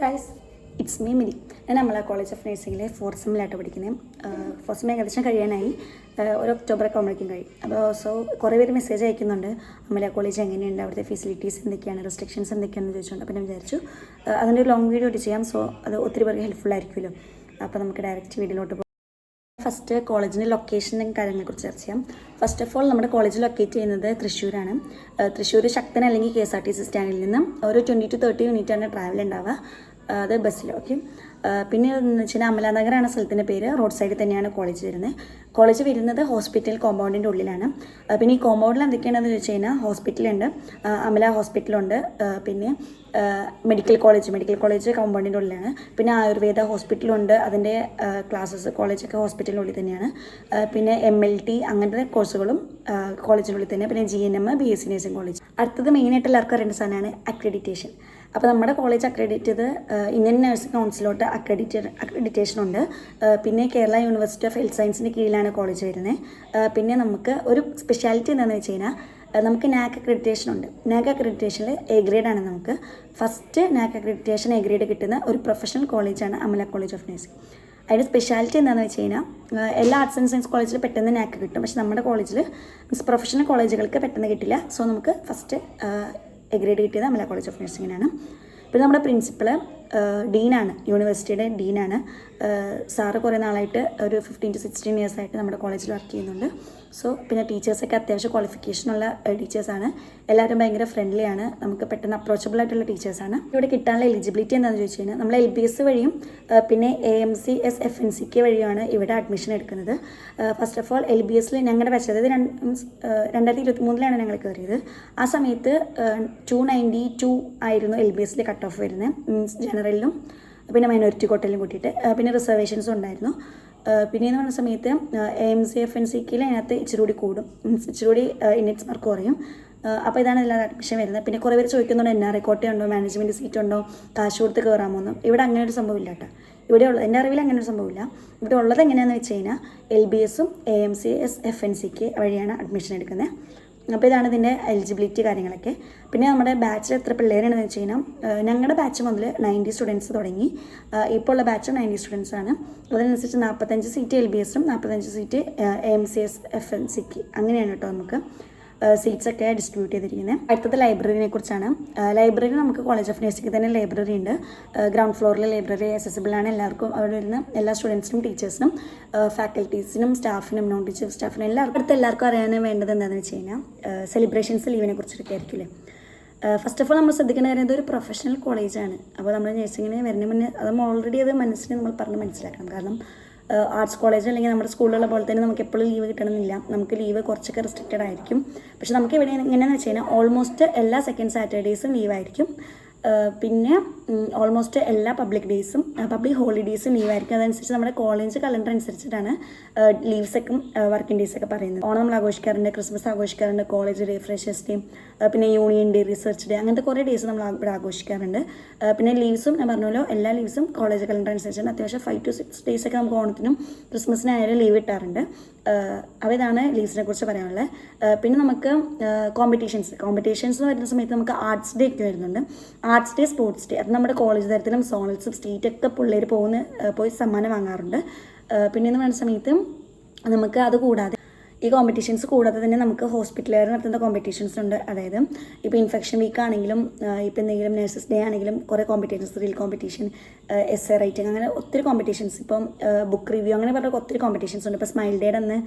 Guys, it's me Miri. ഞാൻ നമ്മളെ college of നഴ്സിംഗിലെ fourth സെമ്മിലായിട്ട് പഠിക്കുന്നത്. ഫോർത്ത് സെമ്മ് ഏകദേശം കഴിയാനായി, ഒരു ഒക്ടോബറൊക്കെ ആകുമ്പോഴേക്കും കഴിയും. അപ്പോൾ കുറേ പേര് മെസ്സേജ് അയക്കുന്നുണ്ട്, അമല കോളേജ് എങ്ങനെയുണ്ട്, അവിടുത്തെ ഫെസിലിറ്റീസ് എന്തൊക്കെയാണ്, റെസ്ട്രിക്ഷൻസ് എന്തൊക്കെയാണെന്ന് ചോദിച്ചുകൊണ്ട്. അപ്പോൾ ഞാൻ വിചാരിച്ചു അതിൻ്റെ ഒരു ലോങ് വീഡിയോ ചെയ്യാം. സോ അത് ഒത്തിരി പേർക്ക് ഹെൽപ്ഫുൾ ആയിരിക്കുമല്ലോ. അപ്പോൾ നമുക്ക് ഡയറക്റ്റ് വീഡിയോയിലോട്ട് പോകാം. ഫസ്റ്റ് കോളേജിൻ്റെ ലൊക്കേഷനും കാര്യങ്ങളെക്കുറിച്ച് ചർച്ച ചെയ്യാം. ഫസ്റ്റ് ഓഫ് ഓൾ നമ്മുടെ കോളേജ് ലൊക്കേറ്റ് ചെയ്യുന്നത് തൃശ്ശൂരാണ്. തൃശ്ശൂർ ശക്തൻ അല്ലെങ്കിൽ KSRTC സ്റ്റാൻഡിൽ നിന്നും ഒരു 20 to 30 മിനിറ്റാണ് ട്രാവൽ ഉണ്ടാവുക, അത് ബസ്സിൽ. ഓക്കെ. പിന്നെ എന്ന് വെച്ചാൽ അമലാനഗറാണ് സ്ഥലത്തിൻ്റെ പേര്. റോഡ് സൈഡിൽ തന്നെയാണ് കോളേജ് വരുന്നത്. കോളേജ് വരുന്നത് ഹോസ്പിറ്റൽ കോമ്പൗണ്ടിൻ്റെ ഉള്ളിലാണ്. പിന്നെ ഈ കോമ്പൗണ്ടിൽ എന്തൊക്കെയാണെന്ന് ചോദിച്ചു കഴിഞ്ഞാൽ ഹോസ്പിറ്റലുണ്ട്, അമല ഹോസ്പിറ്റലുണ്ട്, പിന്നെ മെഡിക്കൽ കോളേജ് കോമ്പൗണ്ടിൻ്റെ ഉള്ളിലാണ്. പിന്നെ ആയുർവേദ ഹോസ്പിറ്റലുണ്ട്, അതിൻ്റെ ക്ലാസ്സസ് കോളേജൊക്കെ ഹോസ്പിറ്റലിൻ്റെ ഉള്ളിൽ തന്നെയാണ്. പിന്നെ MLT അങ്ങനത്തെ കോഴ്സുകളും കോളേജിനുള്ളിൽ തന്നെ. പിന്നെ GNM BSc നഴ്സിംഗ് കോളേജ്. അടുത്തത് മെയിനായിട്ട് എല്ലാവർക്കും അറിയേണ്ട സാധനമാണ് അക്രഡിറ്റേഷൻ. അപ്പോൾ നമ്മുടെ കോളേജ് അക്രഡിറ്റ് ചെയ്ത് ഇന്ത്യൻ നഴ്സിംഗ് കൗൺസിലോട്ട് അക്രഡിറ്റേഷൻ ഉണ്ട്. പിന്നെ കേരള യൂണിവേഴ്സിറ്റി ഓഫ് ഹെൽത്ത് സയൻസിൻ്റെ കീഴിലാണ് കോളേജ് വരുന്നത്. പിന്നെ നമുക്ക് ഒരു സ്പെഷ്യാലിറ്റി എന്താണെന്ന് വെച്ച് കഴിഞ്ഞാൽ നമുക്ക് NAC അക്രഡിറ്റേഷൻ ഉണ്ട്. NAC അക്രഡിറ്റേഷനിൽ A ഗ്രേഡാണ് നമുക്ക്. First NAC accreditation A grade കിട്ടുന്ന ഒരു പ്രൊഫഷണൽ കോളേജാണ് അമല കോളേജ് ഓഫ് നഴ്സിംഗ്. അതിൻ്റെ സ്പെഷ്യാലിറ്റി എന്താണെന്ന് വെച്ച് കഴിഞ്ഞാൽ എല്ലാ ആർട്സ് ആൻഡ് സയൻസ് കോളേജിൽ പെട്ടെന്ന് NAC കിട്ടും, പക്ഷെ നമ്മുടെ കോളേജിൽ പ്രൊഫഷണൽ കോളേജുകൾക്ക് പെട്ടെന്ന് കിട്ടില്ല. സോ നമുക്ക് ഫസ്റ്റ് A ഗ്രേഡ് കിട്ടിയത് അമല കോളേജ് ഓഫ് നഴ്സിംഗിനാണ്. പിന്നെ നമ്മുടെ പ്രിൻസിപ്പൾ ഡീനാണ്, യൂണിവേഴ്സിറ്റിയുടെ ഡീനാണ്. സാറ് കുറേ നാളായിട്ട് ഒരു 15 to 16 ഇയേഴ്സായിട്ട് നമ്മുടെ കോളേജിൽ വർക്ക് ചെയ്യുന്നുണ്ട്. സോ പിന്നെ ടീച്ചേഴ്സൊക്കെ അത്യാവശ്യം ക്വാളിഫിക്കേഷനുള്ള ടീച്ചേഴ്സാണ്. എല്ലാവരും ഭയങ്കര ഫ്രണ്ട്ലിയാണ്, നമുക്ക് പെട്ടെന്ന് അപ്രോച്ചബിൾ ആയിട്ടുള്ള ടീച്ചേഴ്സാണ്. ഇവിടെ കിട്ടാനുള്ള എലിജിബിലിറ്റി എന്താണെന്ന് ചോദിച്ചു കഴിഞ്ഞാൽ നമ്മൾ LBS വഴിയും പിന്നെ AMCS FNCK വഴിയാണ് ഇവിടെ അഡ്മിഷൻ എടുക്കുന്നത്. ഫസ്റ്റ് ഓഫ് ഓൾ LBS ഞങ്ങളുടെ ബാച്ച്, അതായത് 2023 ഞങ്ങൾ കയറിയത്. ആ സമയത്ത് 292 ആയിരുന്നു LBS കട്ട് ഓഫ് വരുന്നത്, മീൻസ് ജനറലിലും പിന്നെ മൈനോറിറ്റി കോട്ടയിലും കൂട്ടിയിട്ട്. പിന്നെ റിസർവേഷൻസും ഉണ്ടായിരുന്നു. പിന്നെയെന്ന് പറഞ്ഞ സമയത്ത് AMC FNCKയിൽ അതിനകത്ത് ഇച്ചിരി കൂടി കൂടും, മീൻസ് ഇച്ചിരി കൂടി ഇൻഡെക്സ് മാർക്ക് കുറയും. അപ്പോൾ ഇതാണ് എല്ലാവരും അഡ്മിഷൻ വരുന്നത്. പിന്നെ കുറേ പേര് ചോദിക്കുന്നുണ്ട് NRI കോട്ടയുണ്ടോ, മാനേജ്മെൻറ്റ് സീറ്റ് ഉണ്ടോ, കാശ് കൊടുത്ത് കയറാമോന്നും. ഇവിടെ അങ്ങനെ ഒരു സംഭവമില്ല കേട്ടോ. ഇവിടെ ഉള്ളത്, എൻ്റെ അറിവിൽ അങ്ങനെ ഒരു സംഭവമില്ല. ഇവിടെ ഉള്ളത് എങ്ങനെയാണെന്ന് വെച്ച് കഴിഞ്ഞാൽ LBSഉം AMCS FNCK വഴിയാണ് അഡ്മിഷൻ എടുക്കുന്നത്. അപ്പോൾ ഇതാണ് ഇതിൻ്റെ എലിജിബിലിറ്റി കാര്യങ്ങളൊക്കെ. പിന്നെ നമ്മുടെ ബാച്ചിൽ എത്ര പിള്ളേരാണെന്ന് വെച്ച് കഴിഞ്ഞാൽ ഞങ്ങളുടെ ബാച്ച് മുതൽ 90 സ്റ്റുഡൻസ് തുടങ്ങി. ഇപ്പോൾ ഉള്ള ബാച്ച് 90 സ്റ്റുഡൻസ് ആണ്. അതിനനുസരിച്ച് 45 സീറ്റ് LBSഉം 45 സീറ്റ് AMCS FNCK അങ്ങനെയാണ് കേട്ടോ നമുക്ക് സീറ്റ്സൊക്കെ ഡിസ്ട്രിബ്യൂട്ട് ചെയ്തിരിക്കുന്നത്. അടുത്തത് ലൈബ്രറിനെ കുറിച്ചാണ്. ലൈബ്രറി നമുക്ക് കോളേജ് ഓഫ് നഴ്സിംഗിൽ തന്നെ ലൈബ്രറി ഉണ്ട്. ഗ്രൗണ്ട് ഫ്ലോറിൽ ലൈബ്രറി അക്സസിബിൾ ആണ് എല്ലാവർക്കും. അവിടെ വരുന്ന എല്ലാ സ്റ്റുഡൻസിനും ടീച്ചേഴ്സിനും ഫാക്കൽറ്റീസിനും സ്റ്റാഫിനും നോൺ ടീച്ചർ സ്റ്റാഫിനും എല്ലാവർക്കും അറിയാൻ വേണ്ടത് എന്താണെന്ന് വെച്ച് കഴിഞ്ഞാൽ സെലിബ്രേഷൻസ് ലീവിനെ കുറിച്ചൊക്കെ ആയിരിക്കില്ലേ. ഫസ്റ്റ് ഓഫ് ഓൾ നമ്മൾ ശ്രദ്ധിക്കുന്ന കാര്യം ഇതൊരു പ്രൊഫഷണൽ കോളേജാണ്. അപ്പോൾ നമ്മൾ നഴ്സിങ്ങിന് വരുന്ന മുന്നേ അത് ഓൾറെഡി അത് മനസ്സിന് നമ്മൾ പറഞ്ഞ് മനസ്സിലാക്കണം. കാരണം ആർട്സ് കോളേജ് അല്ലെങ്കിൽ നമ്മുടെ സ്കൂളുകളെ പോലെ തന്നെ നമുക്ക് എപ്പോഴും ലീവ് കിട്ടണമെന്നില്ല. നമുക്ക് ലീവ് കുറച്ചൊക്കെ റെസ്ട്രിക്റ്റഡ് ആയിരിക്കും. പക്ഷെ നമുക്ക് ഇവിടെ എങ്ങനെയാണെന്ന് വെച്ച് കഴിഞ്ഞാൽ ഓൾമോസ്റ്റ് എല്ലാ സെക്കൻഡ് സാറ്റർഡേയ്സും ലീവായിരിക്കും. പിന്നെ ഓൾമോസ്റ്റ് എല്ലാ പബ്ലിക് ഹോളിഡേയ്സും ലീവായിരിക്കും. അതനുസരിച്ച് നമ്മുടെ കോളേജ് കലണ്ടർ അനുസരിച്ചിട്ടാണ് ലീവ്സൊക്കെ വർക്കിംഗ് ഡേയ്സൊക്കെ പറയുന്നത്. ഓണം നമ്മൾ ആഘോഷിക്കാറുണ്ട്, ക്രിസ്മസ് ആഘോഷിക്കാറുണ്ട്, കോളേജ് ഡേ, ഫ്രഷേഴ്സ് ഡേ, പിന്നെ യൂണിയൻ ഡേ, റിസർച്ച് ഡേ, അങ്ങനത്തെ കുറേ ഡേയ്സ് നമ്മൾ ഇവിടെ ആഘോഷിക്കാറുണ്ട്. പിന്നെ ലീവ്സും ഞാൻ പറഞ്ഞല്ലോ, എല്ലാ ലീവ്സും കോളേജ് കലണ്ടർ അനുസരിച്ചാണ്. അത്യാവശ്യം 5 to 6 ഡേയ്സൊക്കെ നമുക്ക് ഓണത്തിനും ക്രിസ്മസിനായാലും ലീവ് കിട്ടാറുണ്ട്. അപ്പോൾ ഇതാണ് ലീവ്സിനെ കുറിച്ച് പറയാനുള്ളത്. പിന്നെ നമുക്ക് കോമ്പറ്റീഷൻസ് എന്ന് വരുന്ന സമയത്ത് നമുക്ക് ആർട്സ് ഡേ ഒക്കെ വരുന്നുണ്ട്. ആർട്സ് ഡേ, സ്പോർട്സ് ഡേ, അത് നമ്മുടെ കോളേജ് തരത്തിലും സോണൽസും സ്റ്റേറ്റൊക്കെ പിള്ളേർ പോയി സമ്മാനം വാങ്ങാറുണ്ട്. പിന്നെയെന്ന് പറയുന്ന സമയത്ത് നമുക്ക് അത് കൂടാതെ ഈ കോമ്പറ്റീഷൻസ് കൂടാതെ തന്നെ നമുക്ക് ഹോസ്പിറ്റലുകാർ നടത്തുന്ന കോമ്പറ്റീഷൻസ് ഉണ്ട്. അതായത് ഇപ്പോൾ ഇൻഫെക്ഷൻ വീക്ക് ആണെങ്കിലും ഇപ്പോൾ എന്തെങ്കിലും നഴ്സസ് ഡേ ആണെങ്കിലും കുറേ competitions, reel competition, essay writing, അങ്ങനെ ഒത്തിരി കോമ്പറ്റീഷൻസ്, ഇപ്പം ബുക്ക് റിവ്യൂ, അങ്ങനെ പറഞ്ഞ ഒത്തിരി കോമ്പറ്റീഷൻസ് ഉണ്ട്. ഇപ്പോൾ സ്മൈൽ ഡേയുടെ അന്ന്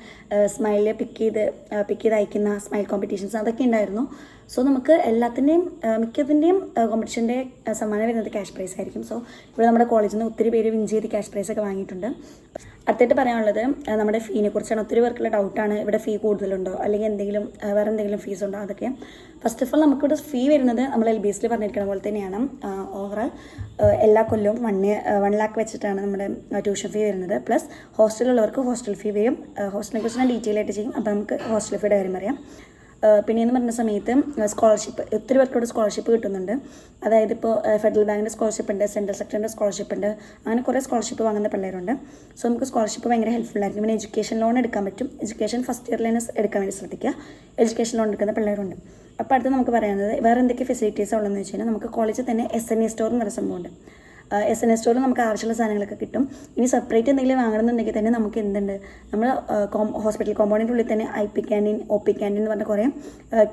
സ്മൈൽ പിക്ക് ചെയ്ത് അയക്കുന്ന സ്മൈൽ കോമ്പറ്റീഷൻസ് അതൊക്കെ ഉണ്ടായിരുന്നു. സോ നമുക്ക് എല്ലാത്തിൻ്റെയും മിക്കതിൻ്റെയും കോമ്പറ്റീഷൻ്റെ സമ്മാനം വരുന്നത് ക്യാഷ് പ്രൈസ് ആയിരിക്കും. സോ ഇവിടെ നമ്മുടെ കോളേജിൽ നിന്ന് ഒത്തിരി പേര് വിൻ ചെയ്ത് ക്യാഷ് പ്രൈസൊക്കെ വാങ്ങിയിട്ടുണ്ട്. അടുത്തായിട്ട് പറയാനുള്ളത് നമ്മുടെ ഫീനെ കുറിച്ചാണ്. ഒത്തിരി പേർക്കുള്ള ഡൗട്ടാണ്, ഇവിടെ ഫീ കൂടുതലുണ്ടോ അല്ലെങ്കിൽ വേറെ എന്തെങ്കിലും ഫീസ് ഉണ്ടോ. അതൊക്കെ ഫസ്റ്റ് ഓഫ് ഓൾ നമുക്കിവിടെ ഫീ വരുന്നത് നമ്മൾ LBSൽ പറഞ്ഞിരിക്കുന്ന പോലെ തന്നെയാണ്. ഓവറോൾ എല്ലാ കൊല്ലവും 1 lakh വെച്ചിട്ടാണ് നമ്മുടെ ട്യൂഷൻ ഫീ വരുന്നത്. പ്ലസ് ഹോസ്റ്റലുള്ളവർക്ക് ഹോസ്റ്റൽ ഫീ വരും. ഹോസ്റ്റലിനെ കുറിച്ച് ഞാൻ ഡീറ്റെയിൽ ആയിട്ട് ചെയ്യും. അപ്പോൾ നമുക്ക് ഹോസ്റ്റൽ ഫീയുടെ കാര്യം പറയാം. പിന്നെയെന്ന് പറഞ്ഞ സമയത്ത് സ്കോളർഷിപ്പ്, ഒത്തിരി പേർക്കോട് സ്കോളർഷിപ്പ് കിട്ടുന്നുണ്ട്. അതായത് ഇപ്പോൾ ഫെഡറൽ ബാങ്കിൻ്റെ സ്കോളർഷിപ്പ് ഉണ്ട്, സെൻട്രൽ സെക്ടറിൻ്റെ സ്കോളർഷിപ്പ് ഉണ്ട്, അങ്ങനെ കുറേ സ്കോളർഷിപ്പ് വാങ്ങുന്ന പിള്ളേരുണ്ട്. സോ നമുക്ക് സ്കോളർഷിപ്പ് ഭയങ്കര ഹെൽപ്ഫുൾ ആയിരിക്കും. പിന്നെ എഡ്യൂക്കേഷൻ ലോൺ എടുക്കാൻ പറ്റും. എഡ്യൂക്കേഷൻ ഫസ്റ്റ് ഇയറിൽ തന്നെ എടുക്കാൻ വേണ്ടി ശ്രദ്ധിക്കുക. എഡ്യൂക്കേഷൻ ലോൺ എടുക്കുന്ന പിള്ളേരുണ്ട്. അപ്പോൾ അടുത്ത് നമുക്ക് പറയുന്നത് വേറെ എന്തൊക്കെ ഫെസിലിറ്റീസ് ഉള്ളതെന്ന് വെച്ച് കഴിഞ്ഞാൽ നമുക്ക് കോളേജിൽ തന്നെ SNA സ്റ്റോർ എന്ന് പറയുന്ന സംഭവമുണ്ട്. SNS സ്റ്റോറിൽ നമുക്ക് ആവശ്യമുള്ള സാധനങ്ങളൊക്കെ കിട്ടും. ഇനി സെപ്പറേറ്റ് എന്തെങ്കിലും വാങ്ങണമെന്നുണ്ടെങ്കിൽ തന്നെ നമുക്ക് എന്തുണ്ട്, നമ്മൾ ഹോസ്പിറ്റൽ കോമ്പൗണ്ടിൻ്റെ ഉള്ളിൽ തന്നെ IP ക്യാൻറ്റീൻ, OP ക്യാൻറ്റീൻ എന്ന് പറഞ്ഞ കുറേ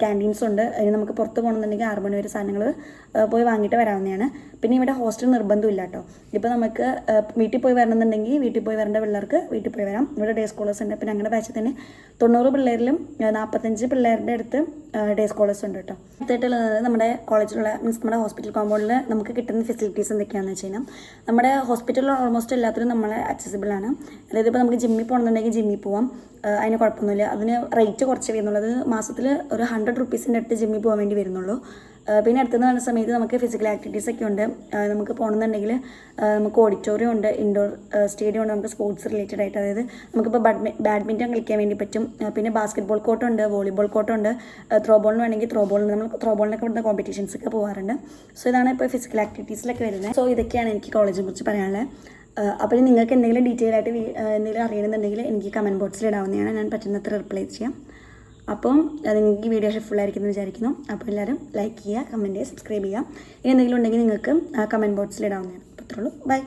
ക്യാൻറ്റീൻസ് ഉണ്ട്. അതിന് നമുക്ക് പുറത്ത് പോകണമെന്നുണ്ടെങ്കിൽ 6 മണി വരെ സാധനങ്ങൾ പോയി വാങ്ങിയിട്ട് വരാവുന്നതാണ്. പിന്നെ ഇവിടെ ഹോസ്റ്റൽ നിർബന്ധമില്ല കേട്ടോ. ഇപ്പോൾ നമുക്ക് വീട്ടിൽ പോയി വരണമെന്നുണ്ടെങ്കിൽ വീട്ടിൽ പോയി വരേണ്ട പിള്ളേർക്ക് വീട്ടിൽ പോയി വരാം. ഇവിടെ ഡേ സ്കോളേഴ്സ് ഉണ്ട്. പിന്നെ ഞങ്ങളുടെ ബാച്ചിൽ തന്നെ 90 പിള്ളേരിലും 45 പിള്ളേരുടെ അടുത്ത് ഡേ സ്കോളേഴ്സ് ഉണ്ട് കേട്ടോ. അടുത്തായിട്ടുള്ളത് നമ്മുടെ കോളേജിലുള്ള മീൻസ് നമ്മുടെ ഹോസ്പിറ്റൽ കോമ്പൗണ്ടിൽ നമുക്ക് കിട്ടുന്ന ഫെസിലിറ്റീസ് എന്തൊക്കെയാണെന്ന് വെച്ച് കഴിഞ്ഞാൽ, നമ്മുടെ ഹോസ്പിറ്റലിൽ ഓൾമോസ്റ്റ് എല്ലാത്തിനും നമ്മളെ അക്സസിബിൾ ആണ്. അതായത് ഇപ്പോൾ നമുക്ക് ജിമ്മിൽ പോകണമെന്നുണ്ടെങ്കിൽ ജിമ്മിൽ പോവാം, അതിന് കുഴപ്പമൊന്നുമില്ല. അതിന് റേറ്റ് കുറച്ച് വരുന്നുള്ളൂ. മാസത്തിൽ ഒരു 100 റുപ്പീസിൻ്റെ അടുത്ത് ജിമ്മിൽ പോകാൻ വേണ്ടി വരുന്നുള്ളൂ. പിന്നെ അടുത്തെന്ന് പറഞ്ഞ സമയത്ത് നമുക്ക് ഫിസിക്കൽ ആക്ടിവിറ്റീസ് ഒക്കെ ഉണ്ട്. നമുക്ക് പോകണമെന്നുണ്ടെങ്കിൽ നമുക്ക് ഓഡിറ്റോറിയം ഉണ്ട്, ഇൻഡോർ സ്റ്റേഡിയം ഉണ്ട്, നമുക്ക് സ്പോർട്സ് റിലേറ്റഡ് ആയിട്ട്. അതായത് നമുക്കിപ്പോൾ ബാഡ്മിൻ്റൺ കളിക്കാൻ വേണ്ടി പറ്റും. പിന്നെ ബാസ്കറ്റ് കോർട്ടുണ്ട്, വോളിബോൾ കോർട്ടുണ്ട്, ത്രോ ബോളിന് വേണമെങ്കിൽ ത്രോ ബോളിന് നമ്മൾ ത്രോ ബോളിനൊക്കെ വരുന്ന കോമ്പറ്റീഷൻസ് ഒക്കെ പോകാറുണ്ട്. സോ ഇതാണ് ഇപ്പോൾ ഫിസിക്കൽ ആക്ടിവിറ്റീസിലൊക്കെ വരുന്നത്. സോ ഇതൊക്കെയാണ് എനിക്ക് കോളേജിനെ കുറിച്ച് പറയാനുള്ളത്. അപ്പോൾ നിങ്ങൾക്ക് എന്തെങ്കിലും ഡീറ്റെയിൽ ആയിട്ട് എന്തെങ്കിലും അറിയണമെന്നുണ്ടെങ്കിൽ എനിക്ക് കമൻറ്റ് ബോക്സിൽ ഇടാവുന്നതാണ്. ഞാൻ പറ്റുന്നത്ര റിപ്ലൈ ചെയ്യാം. അപ്പം നിങ്ങൾക്ക് ഈ വീഡിയോ ഫുള്ളായിരിക്കുമെന്ന് വിചാരിക്കുന്നു. അപ്പോൾ എല്ലാവരും ലൈക്ക് ചെയ്യുക, കമൻറ്റ് ചെയ്യുക, സബ്സ്ക്രൈബ് ചെയ്യുക. ഇനി എന്തെങ്കിലും ഉണ്ടെങ്കിൽ നിങ്ങൾക്ക് കമൻറ്റ് ബോക്സിൽ ഇടാവുന്നതാണ്. അപ്പോൾ അത്രേ ഉള്ളൂ. ബൈ.